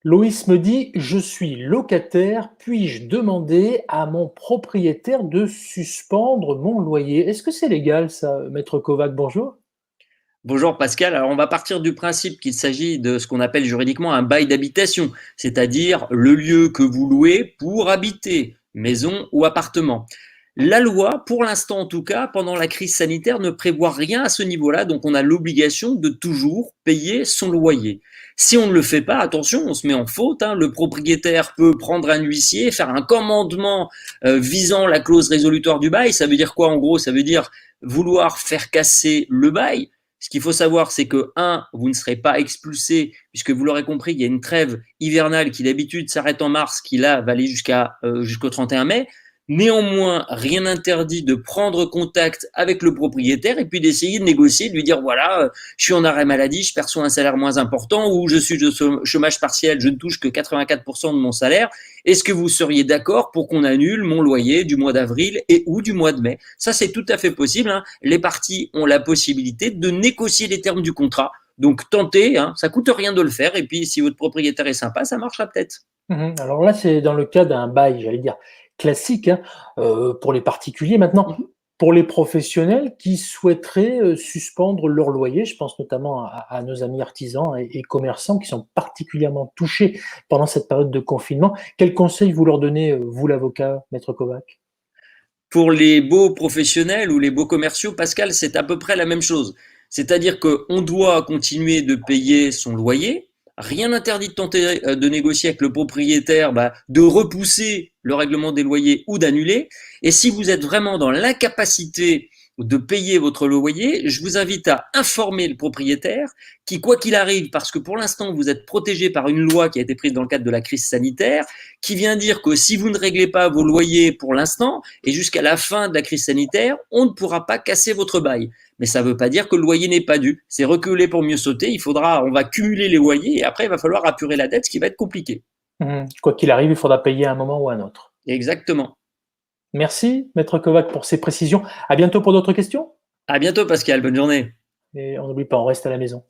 Loïs me dit: «Je suis locataire, puis-je demander à mon propriétaire de suspendre mon loyer?» Est-ce que c'est légal ça, maître Kovac? Bonjour. Bonjour Pascal, alors on va partir du principe qu'il s'agit de ce qu'on appelle juridiquement un bail d'habitation, c'est-à-dire le lieu que vous louez pour habiter, maison ou appartement. La loi, pour l'instant en tout cas, pendant la crise sanitaire, ne prévoit rien à ce niveau-là, donc on a l'obligation de toujours payer son loyer. Si on ne le fait pas, attention, on se met en faute, hein. Le propriétaire peut prendre un huissier, faire un commandement visant la clause résolutoire du bail. Ça veut dire quoi en gros? Ça veut dire vouloir faire casser le bail. Ce qu'il faut savoir, c'est que, un, vous ne serez pas expulsé, puisque vous l'aurez compris, il y a une trêve hivernale qui d'habitude s'arrête en mars, qui là va aller jusqu'au 31 mai. Néanmoins, rien n'interdit de prendre contact avec le propriétaire et puis d'essayer de négocier, de lui dire voilà, je suis en arrêt maladie, je perçois un salaire moins important ou je suis de chômage partiel, je ne touche que 84% de mon salaire. Est-ce que vous seriez d'accord pour qu'on annule mon loyer du mois d'avril et ou du mois de mai? Ça, c'est tout à fait possible, hein. Les parties ont la possibilité de négocier les termes du contrat. Donc tentez, hein, ça coûte rien de le faire. Et puis si votre propriétaire est sympa, ça marchera peut-être. Alors là, c'est dans le cas d'un bail, j'allais dire classique, hein, pour les particuliers. Maintenant, Mhm. pour les professionnels qui souhaiteraient, suspendre leur loyer, je pense notamment à nos amis artisans et commerçants qui sont particulièrement touchés pendant cette période de confinement. Quels conseils vous leur donnez, vous l'avocat, maître Kovac? Pour les beaux professionnels ou les beaux commerciaux, Pascal, c'est à peu près la même chose. C'est-à-dire qu'on doit continuer de payer son loyer. Rien n'interdit de tenter de négocier avec le propriétaire, de repousser le règlement des loyers ou d'annuler. Et si vous êtes vraiment dans l'incapacité de payer votre loyer, je vous invite à informer le propriétaire qui, quoi qu'il arrive, parce que pour l'instant vous êtes protégé par une loi qui a été prise dans le cadre de la crise sanitaire, qui vient dire que si vous ne réglez pas vos loyers pour l'instant et jusqu'à la fin de la crise sanitaire, on ne pourra pas casser votre bail. Mais ça ne veut pas dire que le loyer n'est pas dû. C'est reculer pour mieux sauter. On va cumuler les loyers et après il va falloir apurer la dette, ce qui va être compliqué. Quoi qu'il arrive, il faudra payer à un moment ou à un autre. Exactement. Merci, maître Kovac, pour ces précisions. À bientôt pour d'autres questions À bientôt Pascal, bonne journée. et on n'oublie pas, on reste à la maison.